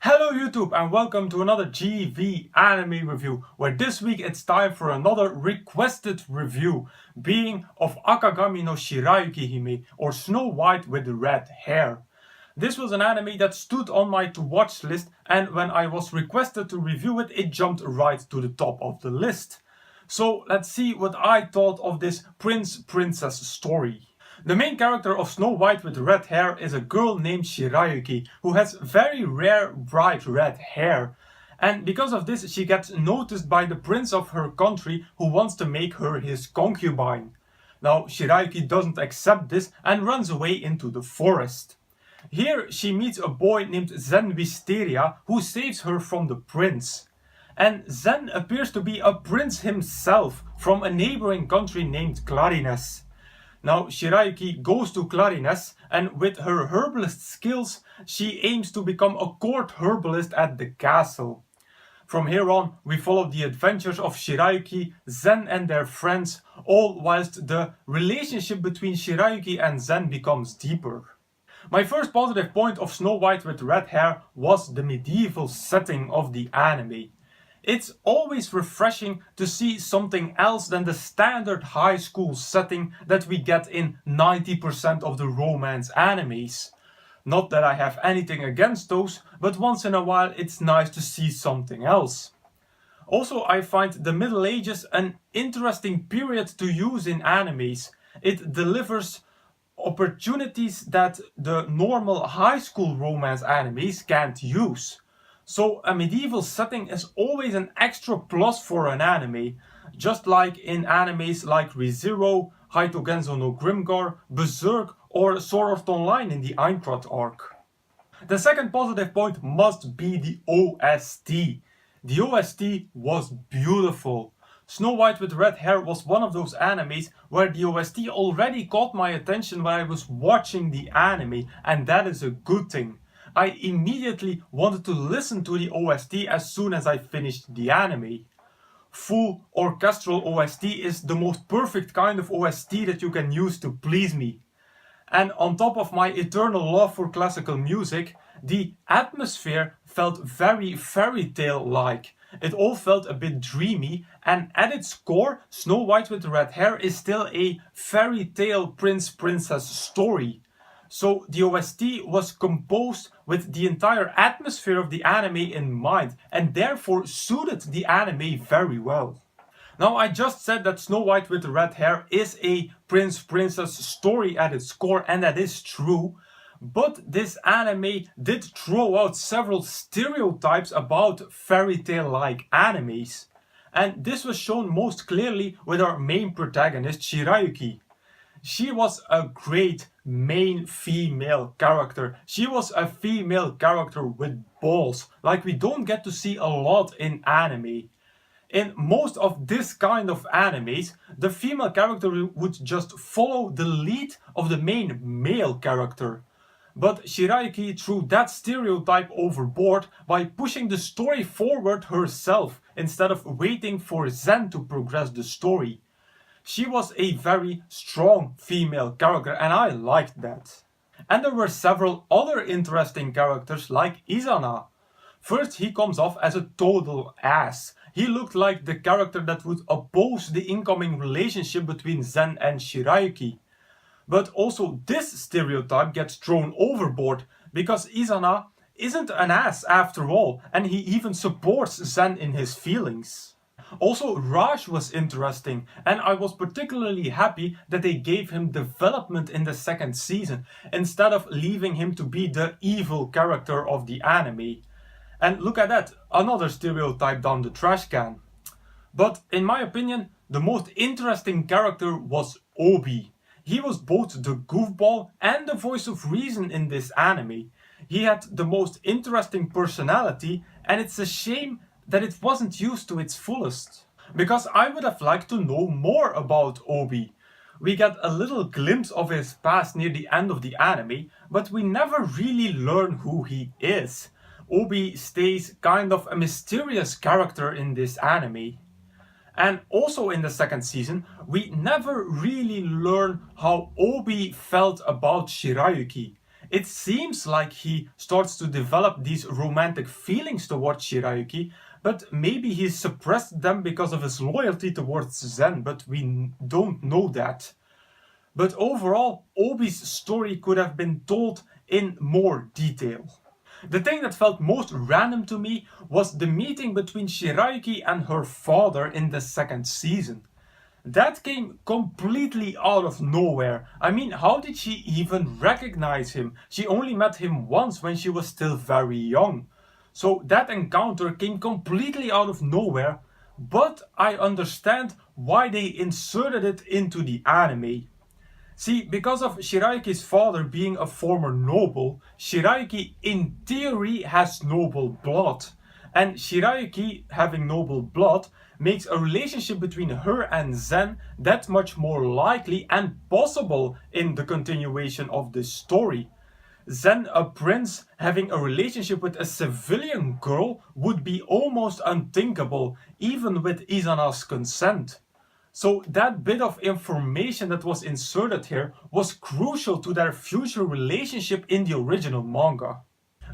Hello YouTube and welcome to another GV anime review, where this week it's time for another requested review, being of Akagami no Shirayuki-hime, or Snow White with red hair. This was an anime that stood on my to watch list, and when I was requested to review it, it jumped right to the top of the list. So let's see what I thought of this prince-princess story. The main character of Snow White with red hair is a girl named Shirayuki, who has very rare bright red hair. And because of this she gets noticed by the prince of her country, who wants to make her his concubine. Now Shirayuki doesn't accept this and runs away into the forest. Here she meets a boy named Zen Wisteria, who saves her from the prince. And Zen appears to be a prince himself from a neighboring country named Clarines. Now Shirayuki goes to Clarines, and with her herbalist skills she aims to become a court herbalist at the castle. From here on we follow the adventures of Shirayuki, Zen and their friends, all whilst the relationship between Shirayuki and Zen becomes deeper. My first positive point of Snow White with red hair was the medieval setting of the anime. It's always refreshing to see something else than the standard high school setting that we get in 90% of the romance animes. Not that I have anything against those, but once in a while it's nice to see something else. Also, I find the Middle Ages an interesting period to use in animes. It delivers opportunities that the normal high school romance animes can't use. So a medieval setting is always an extra plus for an anime, just like in animes like ReZero, Haito Genzo no Grimgar, Berserk or Sword Art Online in the Aincrad arc. The second positive point must be the OST. The OST was beautiful. Snow White with red hair was one of those animes where the OST already caught my attention when I was watching the anime, and that is a good thing. I immediately wanted to listen to the OST as soon as I finished the anime. Full orchestral OST is the most perfect kind of OST that you can use to please me. And on top of my eternal love for classical music, the atmosphere felt very fairy tale-like. It all felt a bit dreamy, and at its core, Snow White with red hair is still a fairy tale prince-princess story. So the OST was composed with the entire atmosphere of the anime in mind, and therefore suited the anime very well. Now I just said that Snow White with red hair is a prince-princess story at its core, and that is true. But this anime did throw out several stereotypes about fairy tale-like animes. And this was shown most clearly with our main protagonist Shirayuki. She was a great main female character. She was a female character with balls, like we don't get to see a lot in anime. In most of this kind of animes, the female character would just follow the lead of the main male character. But Shirayuki threw that stereotype overboard by pushing the story forward herself, instead of waiting for Zen to progress the story. She was a very strong female character, and I liked that. And there were several other interesting characters like Izana. First, he comes off as a total ass. He looked like the character that would oppose the incoming relationship between Zen and Shirayuki. But also this stereotype gets thrown overboard, because Izana isn't an ass after all, and he even supports Zen in his feelings. Also, Raj was interesting, and I was particularly happy that they gave him development in the second season, instead of leaving him to be the evil character of the anime. And look at that, another stereotype down the trash can. But in my opinion, the most interesting character was Obi. He was both the goofball and the voice of reason in this anime. He had the most interesting personality, and it's a shame that it wasn't used to its fullest. Because I would have liked to know more about Obi. We get a little glimpse of his past near the end of the anime, but we never really learn who he is. Obi stays kind of a mysterious character in this anime. And also in the second season, we never really learn how Obi felt about Shirayuki. It seems like he starts to develop these romantic feelings towards Shirayuki, but maybe he suppressed them because of his loyalty towards Zen, but we don't know that. But overall, Obi's story could have been told in more detail. The thing that felt most random to me was the meeting between Shirayuki and her father in the second season. That came completely out of nowhere. I mean, how did she even recognize him? She only met him once when she was still very young. So that encounter came completely out of nowhere, but I understand why they inserted it into the anime. See, because of Shirayuki's father being a former noble, Shirayuki in theory has noble blood. And Shirayuki having noble blood makes a relationship between her and Zen that much more likely and possible in the continuation of this story. Zen, a prince, having a relationship with a civilian girl would be almost unthinkable, even with Izana's consent. So that bit of information that was inserted here was crucial to their future relationship in the original manga.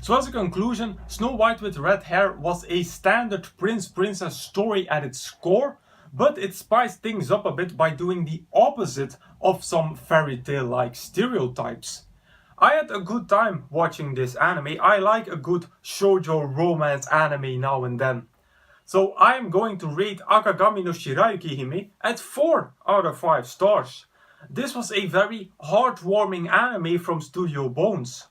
So as a conclusion, Snow White with Red Hair was a standard prince-princess story at its core, but it spiced things up a bit by doing the opposite of some fairy tale-like stereotypes. I had a good time watching this anime. I like a good shoujo romance anime now and then. So I am going to rate Akagami no Shirayuki-hime at 4 out of 5 stars. This was a very heartwarming anime from Studio Bones.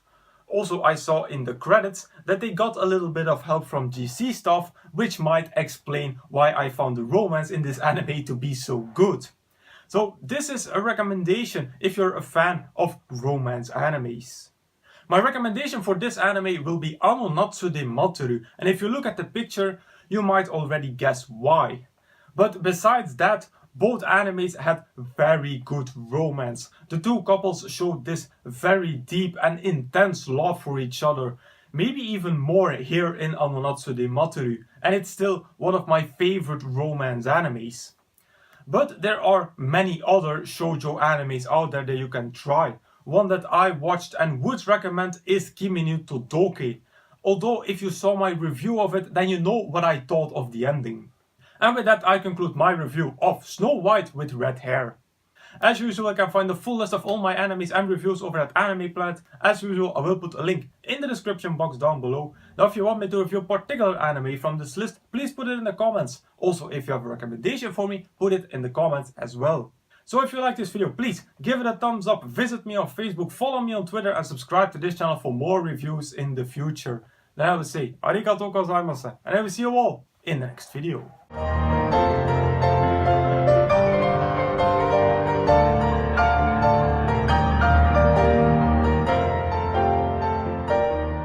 Also, I saw in the credits that they got a little bit of help from GC stuff, which might explain why I found the romance in this anime to be so good. So this is a recommendation if you're a fan of romance animes. My recommendation for this anime will be Ano Natsude Matsuru, and if you look at the picture, you might already guess why. But besides that, both animes had very good romance. The two couples showed this very deep and intense love for each other. Maybe even more here in Ano Natsude Matsuru, and it's still one of my favorite romance animes. But there are many other shoujo animes out there that you can try. One that I watched and would recommend is Kimi no Todoke. Although if you saw my review of it, then you know what I thought of the ending. And with that I conclude my review of Snow White with Red Hair. As usual, you can find the full list of all my animes and reviews over at Anime Planet. As usual, I will put a link in the description box down below. Now if you want me to review a particular anime from this list, please put it in the comments. Also, if you have a recommendation for me, put it in the comments as well. So if you like this video, please give it a thumbs up, visit me on Facebook, follow me on Twitter and subscribe to this channel for more reviews in the future. Then I will say arigatou gozaimasu and I will see you all in the next video.